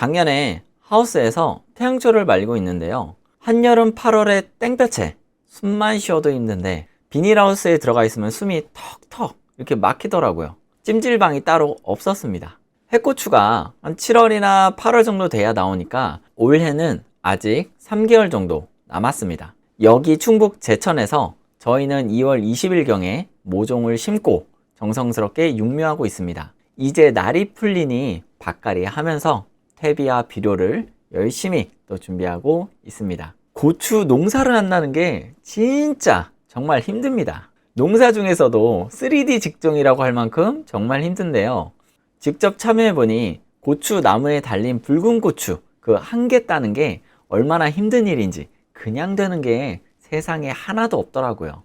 작년에 하우스에서 태양초를 말리고 있는데요. 한여름 8월에 땡볕에 숨만 쉬어도 힘든데 비닐하우스에 들어가 있으면 숨이 턱턱 이렇게 막히더라고요. 찜질방이 따로 없었습니다. 해고추가 한 7월이나 8월 정도 돼야 나오니까 올해는 아직 3개월 정도 남았습니다. 여기 충북 제천에서 저희는 2월 20일경에 모종을 심고 정성스럽게 육묘하고 있습니다. 이제 날이 풀리니 밭갈이 하면서 퇴비와 비료를 열심히 또 준비하고 있습니다. 고추 농사를 한다는 게 진짜 정말 힘듭니다. 농사 중에서도 3D 직종이라고 할 만큼 정말 힘든데요. 직접 참여해보니 고추 나무에 달린 붉은 고추 그 한 개 따는 게 얼마나 힘든 일인지 그냥 되는 게 세상에 하나도 없더라고요.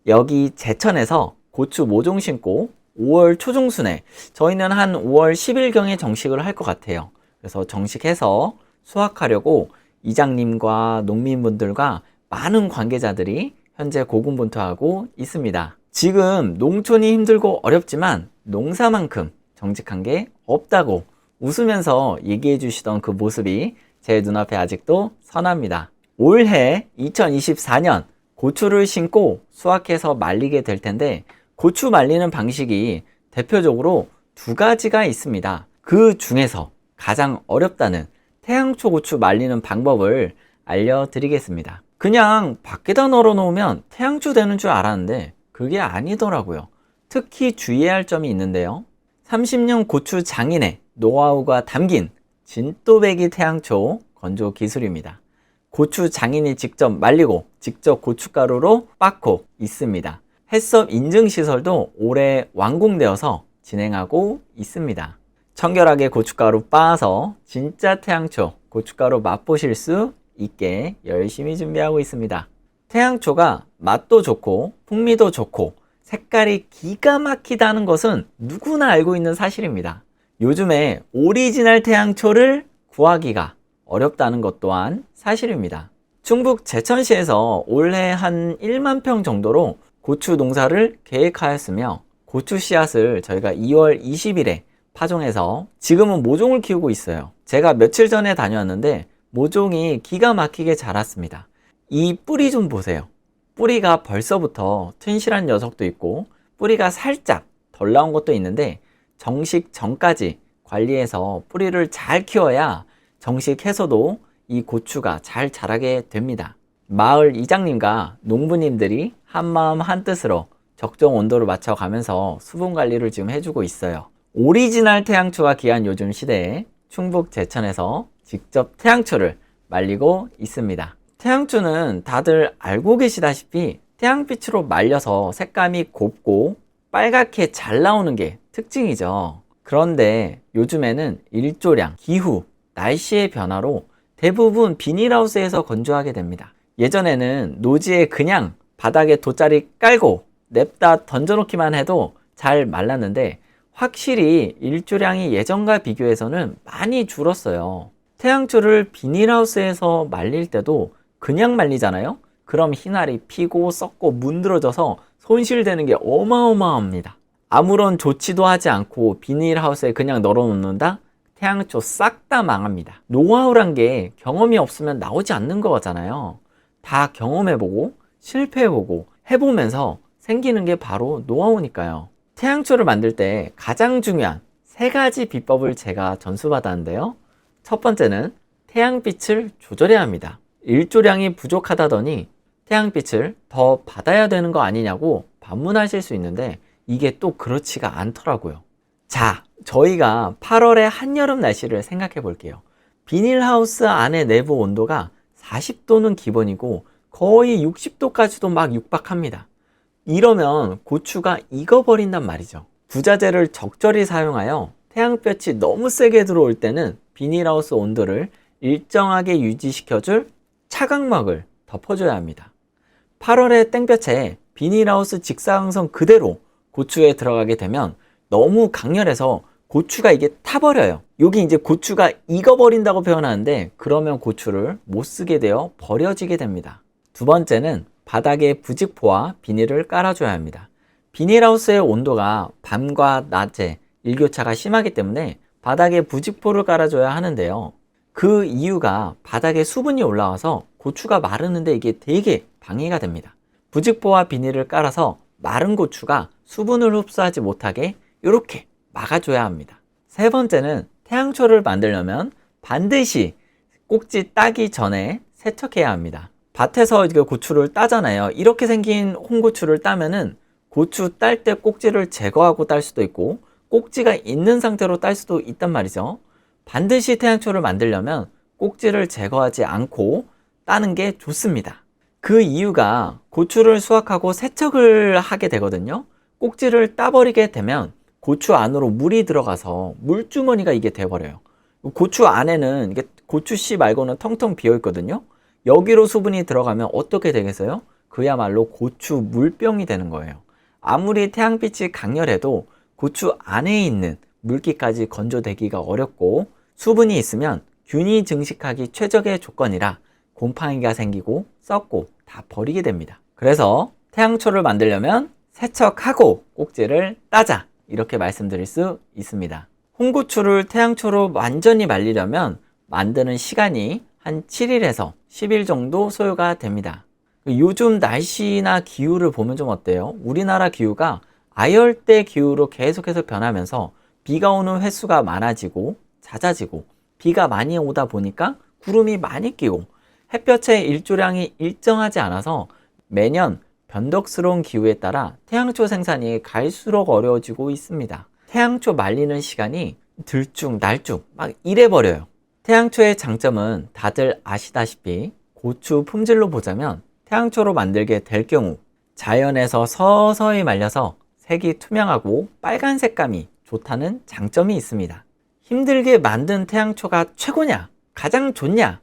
여기 제천에서 고추 모종 심고 5월 초중순에 저희는 한 5월 10일경에 정식을 할 것 같아요. 그래서 정식해서 수확하려고 이장님과 농민분들과 많은 관계자들이 현재 고군분투하고 있습니다. 지금 농촌이 힘들고 어렵지만 농사만큼 정직한 게 없다고 웃으면서 얘기해 주시던 그 모습이 제 눈앞에 아직도 선합니다. 올해 2024년 고추를 심고 수확해서 말리게 될 텐데 고추 말리는 방식이 대표적으로 두 가지가 있습니다. 그 중에서 가장 어렵다는 태양초 고추 말리는 방법을 알려드리겠습니다. 그냥 밖에다 널어 놓으면 태양초 되는 줄 알았는데 그게 아니더라고요. 특히 주의해야 할 점이 있는데요. 30년 고추 장인의 노하우가 담긴 진또배기 태양초 건조 기술입니다. 고추 장인이 직접 말리고 직접 고춧가루로 빻고 있습니다. 해썹 인증시설도 올해 완공되어서 진행하고 있습니다. 청결하게 고춧가루 빻아서 진짜 태양초 고춧가루 맛보실 수 있게 열심히 준비하고 있습니다. 태양초가 맛도 좋고 풍미도 좋고 색깔이 기가 막히다는 것은 누구나 알고 있는 사실입니다. 요즘에 오리지널 태양초를 구하기가 어렵다는 것 또한 사실입니다. 충북 제천시에서 올해 한 1만 평 정도로 고추 농사를 계획하였으며 고추 씨앗을 저희가 2월 20일에 파종해서 지금은 모종을 키우고 있어요. 제가 며칠 전에 다녀왔는데 모종이 기가 막히게 자랐습니다. 이 뿌리 좀 보세요. 뿌리가 벌써부터 튼실한 녀석도 있고 뿌리가 살짝 덜 나온 것도 있는데 정식 전까지 관리해서 뿌리를 잘 키워야 정식해서도 이 고추가 잘 자라게 됩니다. 마을 이장님과 농부님들이 한마음 한뜻으로 적정 온도를 맞춰가면서 수분 관리를 지금 해주고 있어요. 오리지널 태양초가 귀한 요즘 시대에 충북 제천에서 직접 태양초를 말리고 있습니다. 태양초는 다들 알고 계시다시피 태양빛으로 말려서 색감이 곱고 빨갛게 잘 나오는 게 특징이죠. 그런데 요즘에는 일조량, 기후, 날씨의 변화로 대부분 비닐하우스에서 건조하게 됩니다. 예전에는 노지에 그냥 바닥에 돗자리 깔고 냅다 던져놓기만 해도 잘 말랐는데 확실히 일조량이 예전과 비교해서는 많이 줄었어요. 태양초를 비닐하우스에서 말릴 때도 그냥 말리잖아요? 그럼 희날이 피고 썩고 문드러져서 손실되는 게 어마어마합니다. 아무런 조치도 하지 않고 비닐하우스에 그냥 널어놓는다? 태양초 싹 다 망합니다. 노하우란 게 경험이 없으면 나오지 않는 거잖아요. 다 경험해보고 실패해보고 해보면서 생기는 게 바로 노하우니까요. 태양초를 만들 때 가장 중요한 3가지 비법을 제가 전수받았는데요. 첫 번째는 태양빛을 조절해야 합니다. 일조량이 부족하다더니 태양빛을 더 받아야 되는 거 아니냐고 반문하실 수 있는데 이게 또 그렇지가 않더라고요. 자, 저희가 8월의 한여름 날씨를 생각해 볼게요. 비닐하우스 안에 내부 온도가 40도는 기본이고 거의 60도까지도 막 육박합니다. 이러면 고추가 익어버린단 말이죠. 부자재를 적절히 사용하여 태양볕이 너무 세게 들어올 때는 비닐하우스 온도를 일정하게 유지시켜줄 차광막을 덮어줘야 합니다. 8월의 땡볕에 비닐하우스 직사광선 그대로 고추에 들어가게 되면 너무 강렬해서 고추가 이게 타버려요. 여기 이제 고추가 익어버린다고 표현하는데 그러면 고추를 못 쓰게 되어 버려지게 됩니다. 두 번째는 바닥에 부직포와 비닐을 깔아줘야 합니다. 비닐하우스의 온도가 밤과 낮에 일교차가 심하기 때문에 바닥에 부직포를 깔아줘야 하는데요. 그 이유가 바닥에 수분이 올라와서 고추가 마르는데 이게 되게 방해가 됩니다. 부직포와 비닐을 깔아서 마른 고추가 수분을 흡수하지 못하게 이렇게 막아줘야 합니다. 세 번째는 태양초를 만들려면 반드시 꼭지 따기 전에 세척해야 합니다. 밭에서 고추를 따잖아요. 이렇게 생긴 홍고추를 따면은 고추 딸 때 꼭지를 제거하고 딸 수도 있고 꼭지가 있는 상태로 딸 수도 있단 말이죠. 반드시 태양초를 만들려면 꼭지를 제거하지 않고 따는 게 좋습니다. 그 이유가 고추를 수확하고 세척을 하게 되거든요. 꼭지를 따버리게 되면 고추 안으로 물이 들어가서 물주머니가 이게 돼버려요. 고추 안에는 이게 고추 씨 말고는 텅텅 비어 있거든요. 여기로 수분이 들어가면 어떻게 되겠어요? 그야말로 고추 물병이 되는 거예요. 아무리 태양빛이 강렬해도 고추 안에 있는 물기까지 건조되기가 어렵고 수분이 있으면 균이 증식하기 최적의 조건이라 곰팡이가 생기고 썩고 다 버리게 됩니다. 그래서 태양초를 만들려면 세척하고 꼭지를 따자, 이렇게 말씀드릴 수 있습니다. 홍고추를 태양초로 완전히 말리려면 만드는 시간이 한 7일에서 10일 정도 소요가 됩니다. 요즘 날씨나 기후를 보면 좀 어때요? 우리나라 기후가 아열대 기후로 계속해서 변하면서 비가 오는 횟수가 많아지고 잦아지고 비가 많이 오다 보니까 구름이 많이 끼고 햇볕의 일조량이 일정하지 않아서 매년 변덕스러운 기후에 따라 태양초 생산이 갈수록 어려워지고 있습니다. 태양초 말리는 시간이 들쭉날쭉 막 이래버려요. 태양초의 장점은 다들 아시다시피 고추 품질로 보자면 태양초로 만들게 될 경우 자연에서 서서히 말려서 색이 투명하고 빨간 색감이 좋다는 장점이 있습니다. 힘들게 만든 태양초가 최고냐? 가장 좋냐?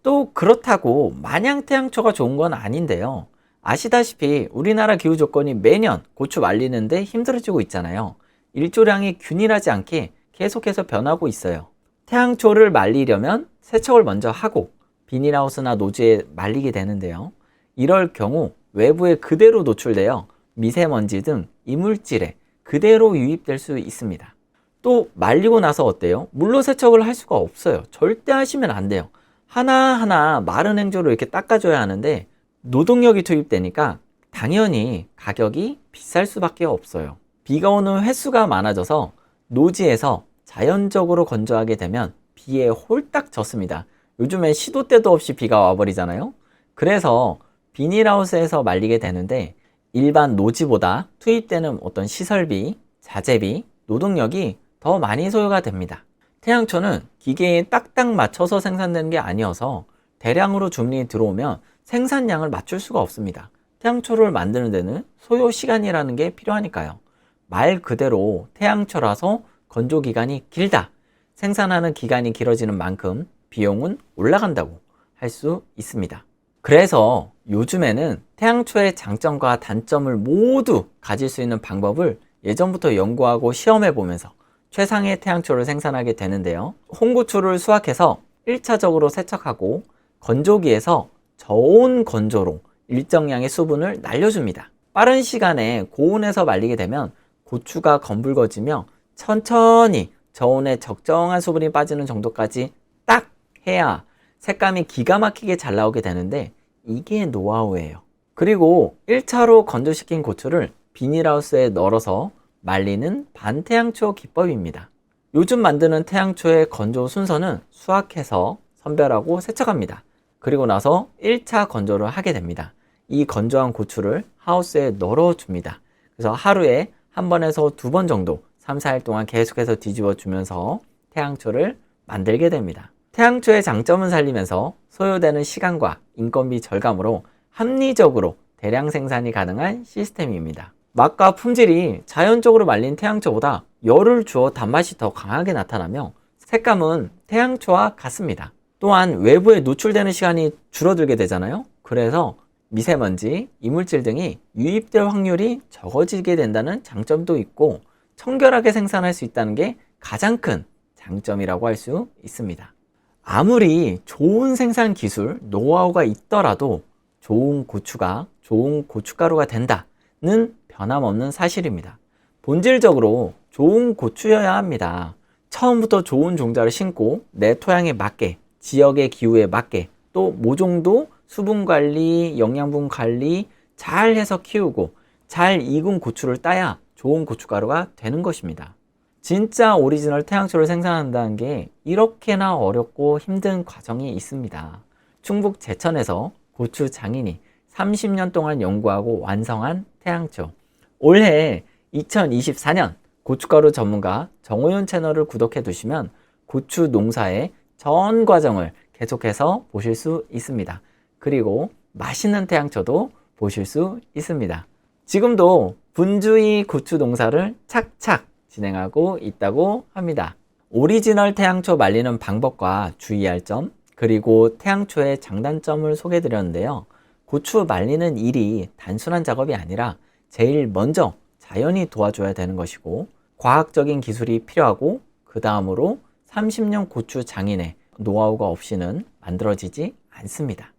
또 그렇다고 마냥 태양초가 좋은 건 아닌데요. 아시다시피 우리나라 기후 조건이 매년 고추 말리는데 힘들어지고 있잖아요. 일조량이 균일하지 않게 계속해서 변하고 있어요. 태양초를 말리려면 세척을 먼저 하고 비닐하우스나 노지에 말리게 되는데요. 이럴 경우 외부에 그대로 노출되어 미세먼지 등 이물질에 그대로 유입될 수 있습니다. 또 말리고 나서 어때요? 물로 세척을 할 수가 없어요. 절대 하시면 안 돼요. 하나하나 마른 행주로 이렇게 닦아줘야 하는데 노동력이 투입되니까 당연히 가격이 비쌀 수밖에 없어요. 비가 오는 횟수가 많아져서 노지에서 자연적으로 건조하게 되면 비에 홀딱 젖습니다. 요즘에 시도 때도 없이 비가 와버리잖아요. 그래서 비닐하우스에서 말리게 되는데 일반 노지보다 투입되는 어떤 시설비, 자재비, 노동력이 더 많이 소요가 됩니다. 태양초는 기계에 딱딱 맞춰서 생산되는 게 아니어서 대량으로 주문이 들어오면 생산량을 맞출 수가 없습니다. 태양초를 만드는 데는 소요 시간이라는 게 필요하니까요. 말 그대로 태양초라서 건조 기간이 길다. 생산하는 기간이 길어지는 만큼 비용은 올라간다고 할 수 있습니다. 그래서 요즘에는 태양초의 장점과 단점을 모두 가질 수 있는 방법을 예전부터 연구하고 시험해 보면서 최상의 태양초를 생산하게 되는데요. 홍고추를 수확해서 1차적으로 세척하고 건조기에서 저온 건조로 일정량의 수분을 날려줍니다. 빠른 시간에 고온에서 말리게 되면 고추가 검붉어지며 천천히 저온에 적정한 수분이 빠지는 정도까지 딱 해야 색감이 기가 막히게 잘 나오게 되는데 이게 노하우예요. 그리고 1차로 건조시킨 고추를 비닐하우스에 널어서 말리는 반태양초 기법입니다. 요즘 만드는 태양초의 건조 순서는 수확해서 선별하고 세척합니다. 그리고 나서 1차 건조를 하게 됩니다. 이 건조한 고추를 하우스에 널어줍니다. 그래서 하루에 한 번에서 2번 정도 3, 4일 동안 계속해서 뒤집어 주면서 태양초를 만들게 됩니다. 태양초의 장점은 살리면서 소요되는 시간과 인건비 절감으로 합리적으로 대량 생산이 가능한 시스템입니다. 맛과 품질이 자연적으로 말린 태양초보다 열을 주어 단맛이 더 강하게 나타나며 색감은 태양초와 같습니다. 또한 외부에 노출되는 시간이 줄어들게 되잖아요. 그래서 미세먼지, 이물질 등이 유입될 확률이 적어지게 된다는 장점도 있고 청결하게 생산할 수 있다는 게 가장 큰 장점이라고 할 수 있습니다. 아무리 좋은 생산 기술, 노하우가 있더라도 좋은 고추가 좋은 고춧가루가 된다는 변함없는 사실입니다. 본질적으로 좋은 고추여야 합니다. 처음부터 좋은 종자를 심고 내 토양에 맞게 지역의 기후에 맞게 또 모종도 수분 관리, 영양분 관리 잘 해서 키우고 잘 익은 고추를 따야 좋은 고춧가루가 되는 것입니다. 진짜 오리지널 태양초를 생산한다는 게 이렇게나 어렵고 힘든 과정이 있습니다. 충북 제천에서 고추 장인이 30년 동안 연구하고 완성한 태양초. 올해 2024년 고춧가루 전문가 정호윤 채널을 구독해 두시면 고추 농사의 전 과정을 계속해서 보실 수 있습니다. 그리고 맛있는 태양초도 보실 수 있습니다. 지금도 분주히 고추 농사를 착착 진행하고 있다고 합니다. 오리지널 태양초 말리는 방법과 주의할 점, 그리고 태양초의 장단점을 소개해 드렸는데요. 고추 말리는 일이 단순한 작업이 아니라 제일 먼저 자연이 도와줘야 되는 것이고 과학적인 기술이 필요하고 그 다음으로 30년 고추 장인의 노하우가 없이는 만들어지지 않습니다.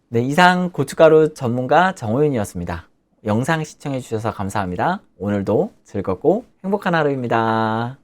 네, 이상 고춧가루 전문가 정호윤이었습니다. 영상 시청해 주셔서 감사합니다. 오늘도 즐겁고 행복한 하루입니다.